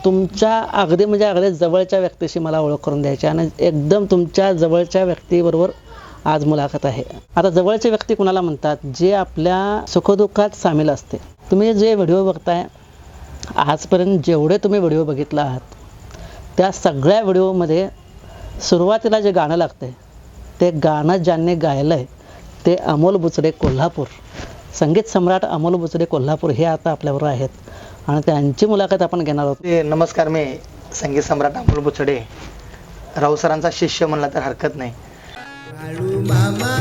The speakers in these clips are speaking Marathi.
तुमच्या अगदी म्हणजे अगदी जवळच्या व्यक्तीशी मला ओळख करून द्यायची आणि एकदम तुमच्या जवळच्या व्यक्तीबरोबर आज मुलाखत आहे. आता जवळचे व्यक्ती कुणाला म्हणतात? जे आपल्या सुखदुःखात सामील असते. तुम्ही जे व्हिडिओ बघताय, आजपर्यंत जेवढे तुम्ही व्हिडिओ बघितला आहात त्या सगळ्या व्हिडिओमध्ये सुरुवातीला जे गाणं लागतंय ते गाणं ज्यांनी गायलं आहे ते अमोल बुचडे कोल्हापूर, संगीत सम्राट अमोल बुचडे कोल्हापूर हे आता आपल्याबरोबर आहेत आणि त्यांची मुलाखत आपण घेणार आहोत. नमस्कार, मी संगीत सम्राट अमोल बुचडे, राऊ सरांचा शिष्य म्हणला तर हरकत नाही. बाळू मामा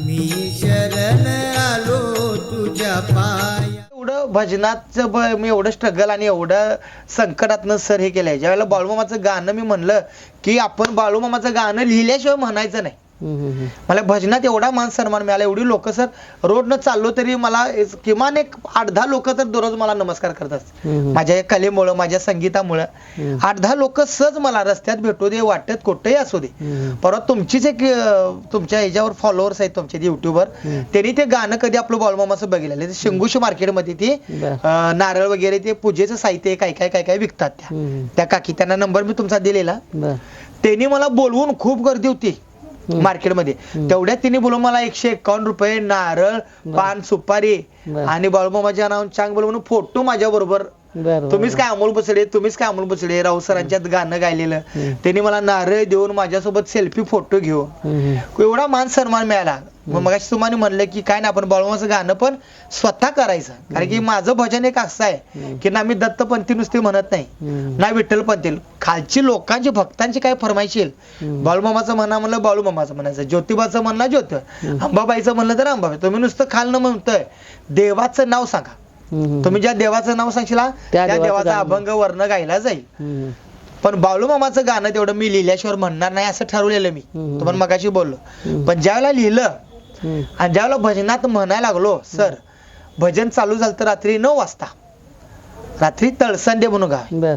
मी शरण आलो तुझ्या पाया. एवढं भजनाचं मी एवढं स्ट्रगल आणि एवढं संकटातनं सर हे केलंय. ज्यावेळेला बाळूमामाचं गाणं मी म्हणलं की आपण बाळूमामाचं गाणं लिहिल्याशिवाय म्हणायचं नाही. मला भजनात एवढा मान सन्मान मिळाला. एवढी लोक सर रोडनं चाललो तरी मला किमान एक 8-10 लोक तर दररोज मला नमस्कार करतात. माझ्या या कलेमुळं, माझ्या संगीतामुळं 8-10 लोक सहज मला रस्त्यात भेटू दे, वाटत कुठेही असू दे. परत तुमचीच एक तुमच्या ह्याच्यावर फॉलोअर्स आहेत तुमचे युट्यूबवर, त्यांनी ते गाणं कधी आपलं बाळूमामाचं बघितलं. शिंगुशी मार्केटमध्ये ती नारळ वगैरे ते पूजेचं साहित्य काय काय काय काय विकतात त्या काकी. त्यांना नंबर मी तुमचा दिलेला. त्यांनी मला बोलवून, खूप गर्दी होती मार्केटमध्ये, तेवढ्यात तिने बोलून मला 151 रुपये नारळ, पान, सुपारी आणि बाळूमामाच्या नावाने चांग बोलून फोटो माझ्या बरोबर. तुम्हीच काय अमोल बुचडे, तुम्हीच काय अमोल बुचडे, राऊ सरांच्यात गाणं गायलेलं. त्यांनी मला नारळ देऊन माझ्यासोबत सेल्फी फोटो घेऊन एवढा मान सन्मान मिळाला. मग तुम्हाला म्हणलं की काय ना, आपण बाळूमामाचं गाणं पण स्वतः करायचं. कारण की माझं भजन एक असं आहे की ना मी दत्तपंथी नुसती म्हणत नाही, ना विठ्ठलपंथी. खालची लोकांची, भक्तांची काय फरमाईश येईल, बाळूमामाचं म्हणलं बाळूमामाचं म्हणायचं, ज्योतिबाचं म्हणलं ज्योती, अंबाबाईचं म्हणलं तर अंबाबाई. तुम्ही नुसतं खालनं म्हणतोय, देवाचं नाव सांगा. तुम्ही ज्या देवाचं नाव सांगशील त्या देवाचा अभंग वर्ण गायला जाईल. पण बाळूमामाचं गाणं तेवढं मी लिहिल्याशिवाय म्हणणार नाही असं ठरवलेलं मी. तुम्हाला मगाशी बोललो. पण ज्यावेळेला लिहिलं आणि ज्यावेळेला भजनात म्हणायला लागलो, सर भजन चालू झालं तर रात्री 9 वाजता, रात्री तळसंदे म्हणून गाव.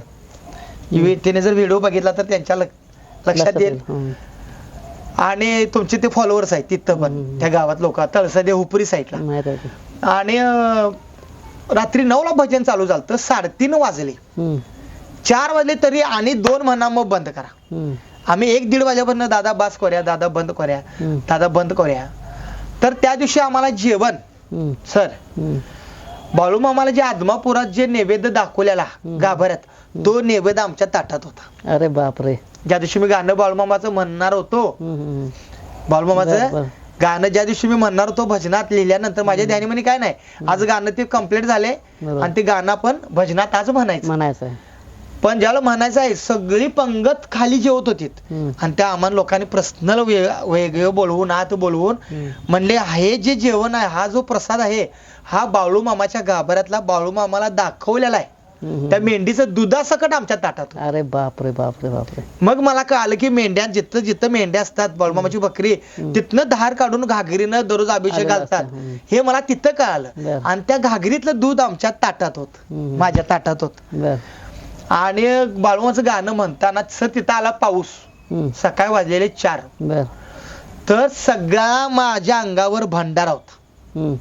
तिने जर व्हिडिओ बघितला तर त्यांच्या लक्षात येईल. आणि तुमचे ते फॉलोअर्स आहेत तिथं पण त्या गावात लोक, तळसंदे हुपरी साईडला. आणि रात्री 9ला भजन चालू झालं तर 3:30 वाजले, 4 वाजले तरी आणि 2 म्हणा मग बंद करा. आम्ही 1-1:30 वाजेपर्यंत दादा बास करूया, दादा बंद करूया, दादा बंद करूया. तर त्या दिवशी आम्हाला जेवण सर बाळूमामाला जे आदमापुरात जे नैवेद्य दाखवलेला गाभाऱ्यात, तो नैवेद्य आमच्या ताटात होता. अरे बापरे. ज्या दिवशी मी गाणं बाळूमामाचं म्हणणार होतो, बाळूमामाचं गाणं ज्या दिवशी मी म्हणणार होतो भजनात लिहिल्यानंतर माझ्या ध्यानी म्हणे काय नाही, आज गाणं ते कम्प्लीट झाले आणि ते गाणं पण भजनात आज म्हणायचं. पण ज्याला म्हणायचं आहे सगळी पंगत खाली जेवत होती आणि त्या आम्हाला लोकांनी पर्सनल वेगळं बोलवून, आत बोलवून म्हणले, हे जे जेवण आहे, हा जो प्रसाद आहे, हा बाळूमामाच्या गाभाऱ्यातला बाळूमामाला दाखवलेला आहे. त्या मेंढीचं दुधासकट आमच्या ताटात. अरे बापरे बापरे बापरे. मग मला कळालं की मेंढ्या जिथं जिथं मेंढ्या असतात, बाळूमामाची बकरी, तिथनं धार काढून घागरीनं दररोज अभिषेक घालतात, हे मला तिथं कळालं. आणि त्या घागरीतलं दूध आमच्या ताटात होत, माझ्या ताटात होत. आणि बाळूमामाचं गाणं म्हणताना तिथं आला पाऊस. सकाळी वाजलेले 4. तर सगळा माझ्या अंगावर भंडारा होता.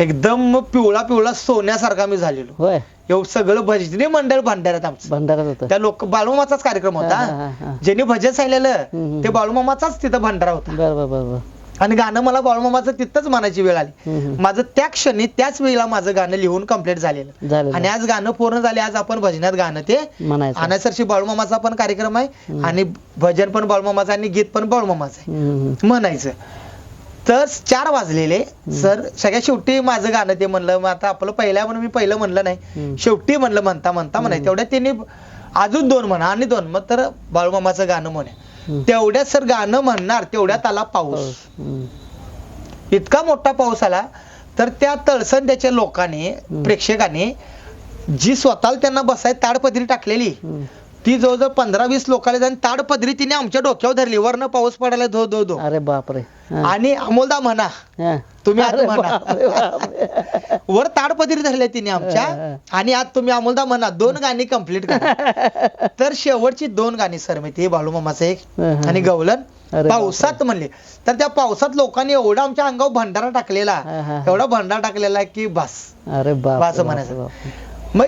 एकदम पिवळा पिवळा सोन्यासारखा मी झालेलो. एवढं सगळं भजनी मंडळ भंडाऱ्यात आमचं. त्या लोक बाळूमामाचाच कार्यक्रम होता. ज्यांनी भजन सांगितलेलं ते बाळूमामाचाच तिथं भंडारा होता. आणि गाणं मला बाळूमामाचं तिथंच म्हणायची वेळ आली. माझं त्या क्षणी त्याच वेळेला माझं गाणं लिहून कम्प्लीट झालेलं. आणि आज गाणं पूर्ण झाले. आज आपण भजनात गाणं ते अनासरशी बाळूमामाचा पण कार्यक्रम आहे आणि भजन पण बाळूमामाचं आणि गीत पण बाळूमामाचं आहे म्हणायचं. तर 4 वाजलेले सर. सगळ्या शेवटी माझं गाणं ते म्हणलं. मग आता आपलं पहिल्या म्हणून मी पहिलं म्हणलं नाही, शेवटी म्हणलं म्हणता म्हणता म्हणाय. तेवढ्यात त्यांनी अजून 2 म्हणा आणि 2 मग तर बाळूमामाचं गाणं म्हणे. तेवढ्यात सर गाणं म्हणणार तेवढ्यात आला पाऊस. इतका मोठा पाऊस आला. तर त्या तळसंद्याच्या लोकांनी, प्रेक्षकांनी जी स्वतःला त्यांना बसाय ताडपदरी टाकलेली, ती जवळजवळ 15-20 लोकांना जाऊन ताडपदरी तिने आमच्या डोक्यावर धरली. वरनं पाऊस पडायला धो धो धो. अरे बापरे. आणि अमोलदा म्हणा, तुम्ही आज म्हणा, वर ताडपदरी धरले तिने आमच्या. आणि आज तुम्ही अमोलदा म्हणा, 2 गाणी कम्प्लीट करा. तर शेवटची 2 गाणी सर मी ते बाळूमामाचं एक आणि गवलन अरे पावसात म्हणले तर त्या पावसात लोकांनी एवढा आमच्या अंगावर भंडारा टाकलेला, हा. एवढा भंडारा टाकलेला की बस अरे बाप असं म्हणायचं. मग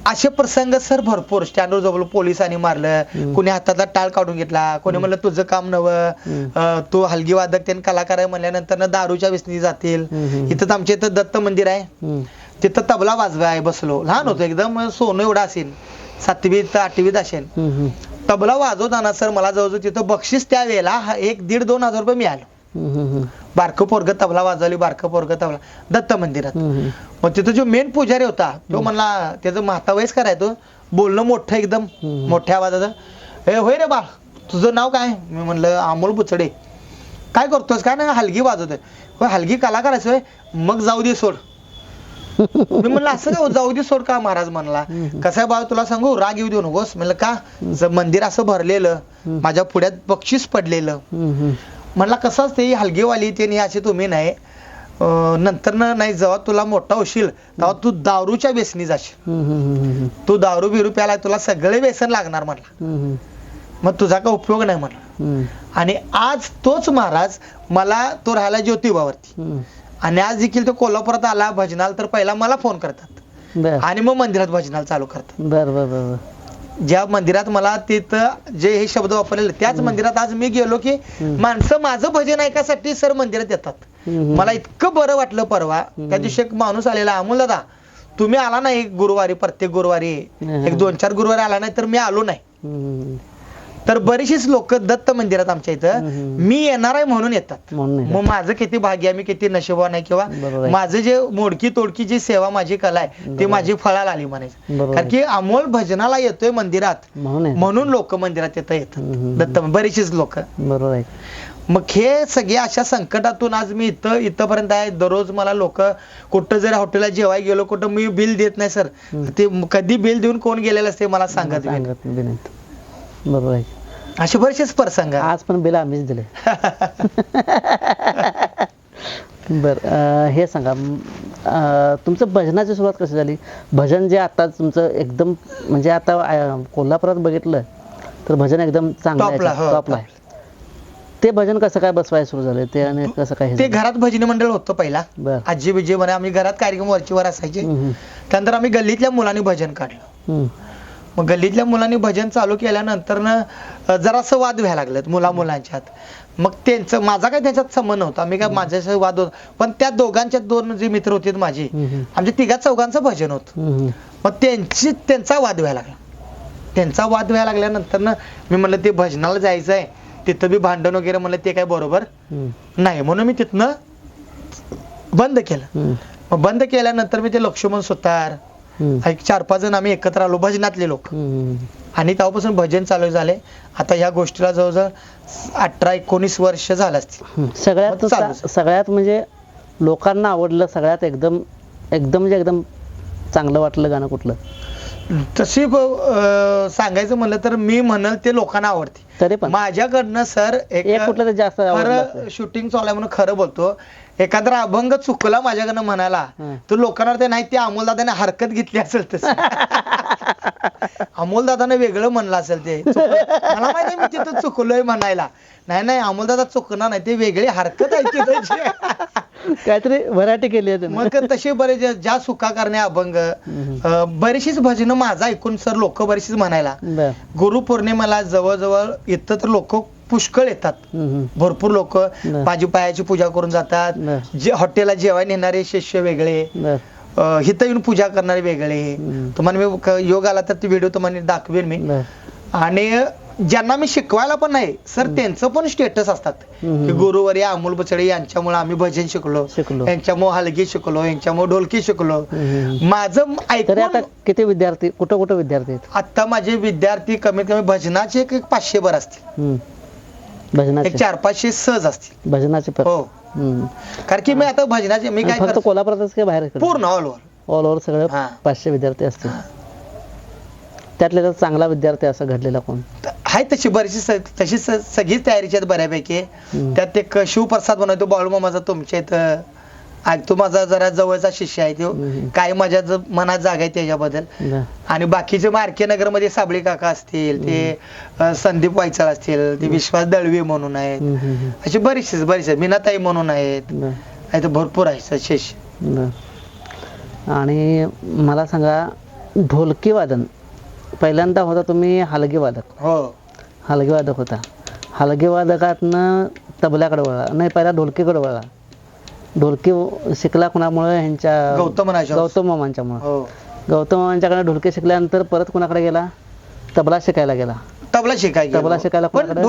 असे प्रसंग सर भरपूर. स्टँडवर जवळ पोलिसांनी मारलं, कोणी हातातला टाळ काढून घेतला, कोणी म्हणलं तुझं काम नवं, तू हलगी वादक त्यांनी कलाकार आहे म्हणल्यानंतर दारूच्या व्यसनी जातील. इथं आमच्या इथं दत्त मंदिर आहे, तिथं तबला वाजवाय बसलो. लहान होतो एकदम, सोनं एवढं असेल, 7वीत 8वीत असेल. तबला वाजवताना सर मला जवळजवळ तिथं बक्षीस त्या वेळेला 1,500-2,000 रुपये मिळालं. बारकं पोरग तबला वाजवली, बारकं पोरग तबला दत्त मंदिरात. मग तिथं जो मेन पुजारी होता तो म्हणला, त्याचं म्हाता वयस्कर आहे, तो बोलणं मोठं एकदम मोठ्या आवाजाचं, हे होय रे बाळ तुझं नाव काय? मी म्हणलं अमोल बुचडे. काय करतोस? काय नाही हलगी वाजवतोय. होय हलगी कलाकार आहेस होय, मग जाऊ दे सोड. मी म्हणलं असं का जाऊ दे सोड का? महाराज म्हणला कसं आहे बाळ तुला सांगू, राग येऊ देऊ नकोस. म्हणलं का? मंदिर असं भरलेलं, माझ्या पुढ्यात बक्षीस पडलेलं. म्हणला कसं असते हलगीवाली ते नाही असे तुम्ही नाही, नंतर नाही जेव्हा तुला मोठा होशील तेव्हा तू दारूच्या व्यसनी जाशील. तू दारू बिरू प्याला तुला सगळे व्यसन लागणार म्हणला, मग तुझा काय उपयोग नाही म्हणला. आणि आज तोच महाराज मला तो राहायला ज्योतिबावरती, आणि आज देखील तो कोल्हापुरात आला भजनाला तर पहिला मला फोन करतात आणि मग मंदिरात भजनाला चालू करतात. बर. ज्या मंदिरात मला तिथं जे हे शब्द वापरलेले त्याच मंदिरात आज मी गेलो की माणसं माझं भजन ऐकासाठी सर मंदिरात येतात. मला इतकं बरं वाटलं. परवा त्या दिवशी एक माणूस आलेला, अमोल दादा तुम्ही आला नाही गुरुवारी, प्रत्येक गुरुवारी 1-2-4 गुरुवारी आला नाही तर मी आलो नाही. तर बरीचशीच लोक दत्त मंदिरात आमच्या इथं मी येणार आहे म्हणून येतात. मग माझं किती भाग्य आहे, मी किती नशिबवान आहे, किंवा माझं जे मोडकी तोडकी जी सेवा माझी कला आहे ती माझी फळाला आली म्हणायचं. कारण की अमोल भजनाला येतोय मंदिरात म्हणून लोक मंदिरात येतात दत्त, बरीचशीच लोक. बरोबर आहे. मग हे सगळे अशा संकटातून आज मी इथपर्यंत आहे. दररोज मला लोक कुठं जरी हॉटेलला जेवाय गेलो, कुठं मी बिल देत नाही सर, ते कधी बिल देऊन कोण गेलेलं असते मला सांगत नाही. बरोबर आहे. असे बरेचसेच प्रसंग आज पण बिल आम्हीच दिले. बर, हे सांगा तुमचं भजनाची सुरुवात कशी झाली? भजन जे आता तुमचं एकदम म्हणजे आता कोल्हापुरात बघितलं तर भजन एकदम चांगलं टॉपला आहे. ते भजन कसं काय बसवायला सुरू झालं ते, आणि कसं काय? ते घरात भजनी मंडळ होतं पहिला, आजी बिजी म्हणे आम्ही घरात कार्यक्रम वरचीवर असायचे. त्यानंतर आम्ही गल्लीतल्या मुलांनी भजन काढलं. मग गल्लीतल्या मुलांनी भजन चालू केल्यानंतर जरासं वाद व्हायला लागलेत मुलांच्यात. मग त्यांचं माझा काय त्याच्यात संबंध नव्हता, मी काय माझ्याशी वाद होत, पण त्या दोघांच्यात 2 जे मित्र होते माझे, आमच्या 3-4 भजन होत. मग त्यांचा वाद व्हायला लागला. त्यांचा वाद व्हायला लागल्यानंतर मी म्हणलं ते भजनाला जायचं आहे, तिथं बी भांडण वगैरे म्हणलं ते काय बरोबर नाही, म्हणून मी तिथनं बंद केलं. मग बंद केल्यानंतर मी ते लक्ष्मण सुतार 4-5 जण आम्ही एकत्र आलो भजनातले लोक, आणि तेव्हापासून भजन चालू झाले. आता या गोष्टीला जवळजवळ 18-19 वर्ष झालं असतील. सगळ्यात म्हणजे लोकांना आवडलं, सगळ्यात एकदम म्हणजे एकदम चांगलं वाटलं गाणं कुठलं? तशी सांगायचं म्हणलं तर मी म्हणल ते लोकांना आवडते. तरी पण माझ्याकडनं सर एक कुठलं जास्त खरं शूटिंग चालू आहे म्हणून खरं बोलतो, एखादा अभंग चुकला माझ्याकडनं म्हणायला तर लोकांना ते नाही, ते अमोलदादाने हरकत घेतली असेल तसं. अमोलदादाने वेगळं म्हणलं असेल ते, मला माहिती मी तिथं चुकलोय म्हणायला. नाही अमोलदादा चुकणार नाही, ते वेगळी हरकत आहे त्याची, काहीतरी व्हरायटी केली आहे. मग तसे बरेच ज्या सुका करणे अभंग, बरीचशीच भजनं माझा ऐकून सर लोक बरीचशीच म्हणायला. गुरुपौर्णिमेला जवळजवळ इथं तर लोक पुष्कळ येतात, भरपूर लोक माझी पायाची पूजा करून जातात. जे हॉटेलला जेवायला येणारे शिष्य वेगळे, इथं येऊन पूजा करणारे वेगळे. तुम्हाला मी योग आला तर ती व्हिडिओ तुम्हाला दाखवेन मी. आणि ज्यांना मी शिकवायला पण नाही सर त्यांचं पण स्टेटस असतात की गुरुवारी अमोल बुचडे यांच्यामुळे आम्ही भजन शिकलो, यांच्यामुळे हलगी शिकलो, यांच्यामुळे ढोलकी शिकलो. माझं ऐकून आता किती विद्यार्थी, कुठं विद्यार्थी आहेत आता माझे विद्यार्थी? कमीत कमी भजनाचे 500 भर असतील, भजनाचे 400-500 सहज असतील भजनाचे. हो, कारण की मी आता भजनाचे मी काय फक्त कोल्हापुरातच काय बाहेर? पूर्ण ऑल ओव्हर सगळं 500 विद्यार्थी असतील. त्यातले तर चांगला विद्यार्थी असं घडलेला कोण आहे? तशी सगळीच तयारीची आहेत बऱ्यापैकी. त्यात एक शिवप्रसाद बनवतो बाळूमामाचा तुमच्या इथं तो माझा जरा जवळचा शिष्य आहे तो काय माझ्या मनात जागा आहे त्याच्याबद्दल. बर. आणि बाकीचे मार्के नगर मध्ये साबळे काका असतील, ते संदीप वायचळ असतील, ते विश्वास दळवे म्हणून आहेत, असे बरेचसे मीनाताई म्हणून आहेत. बर. आहेत भरपूर आहे शिष्य. बर. आणि मला सांगा, ढोलकी वादन पहिल्यांदा होता तुम्ही हलगी वादक. हो हलगी वादक होता. हलगी वादकातनं तबल्याकडे वळला, नाही पहिला ढोलकीकडे वळला. ढोलकी शिकला कुणामुळे? ह्यांच्या गौतम मामांच्यामुळे. हो गौतम मामांच्याकडे ढोलकी शिकल्यानंतर परत कुणाकडे गेला? तबला शिकायला गेला. तबला शिकायला पण कोणाकडे?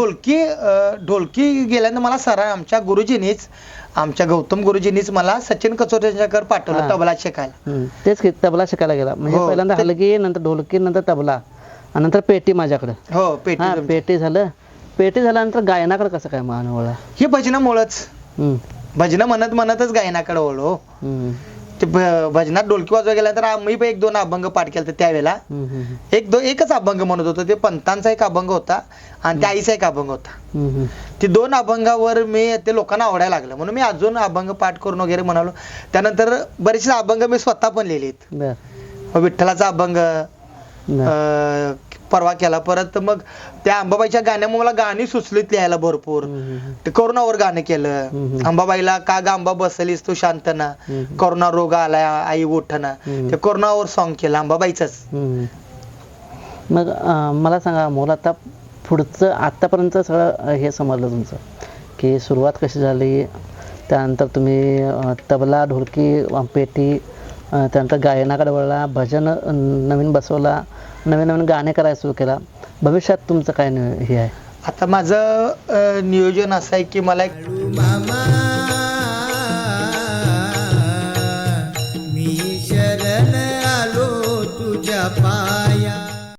ढोलकी गेल्यानंतर मला सरळ आमच्या गौतम गुरुजींनीच मला सचिन कचोरेच्याकडे पाठवलं हा. तबला शिकायला. तेच की तबला शिकायला गेला. म्हणजे हो, पहिल्यांदा हलगी, नंतर ढोलकी, नंतर तबला, आणि नंतर पेटी माझ्याकडे. हो पेटी हा, पेटी झालं. पेटी झाल्यानंतर गायनाकडे कसं काय मान वळला? हे भजनामुळंच. हम्म, भजन म्हणतच गायनाकडे वळलो. हम्म, ते भजनात ढोलकी वाजवा गेल्यानंतर मी पण 1-2 अभंग पाठ केला त्यावेळेला. हम्म, हम्म, एकच अभंग म्हणत होतो. ते पंतांचा एक अभंग होता आणि त्या आईचा एक अभंग होता. हम्म, ते 2 अभंगावर मी ते लोकांना आवडायला लागलं म्हणून मी अजून अभंग पाठ करून वगैरे म्हणालो. त्यानंतर बरेचसे अभंग मी स्वतः पण लिहिलेत. बर, विठ्ठलाचा अभंग बर. परवा केला. परत मग त्या अंबाबाईच्या गाण्यामुळे मला गाणी सुचलीत लिहायला भरपूर. ते करोनावर गाणं केलं. अंबाबाईला का ग अंबा बसलीस तू शांतना, करोना रोग आलाय आई उठना, ते करोनावर सॉन्ग केलं अंबाबाईच. हम्म. मग मला सांगा मोल, आता पुढचं आतापर्यंत सगळं हे समजलं तुमचं की सुरुवात कशी झाली, त्यानंतर तुम्ही तबला, ढोलकी, पेटी, त्यानंतर गायनाकडे वळला, भजन नवीन बसवला, नवीन गाणे करायला सुरू केला. भविष्यात तुमचं काय हे आहे? आता माझं नियोजन असं आहे की मला एक मामा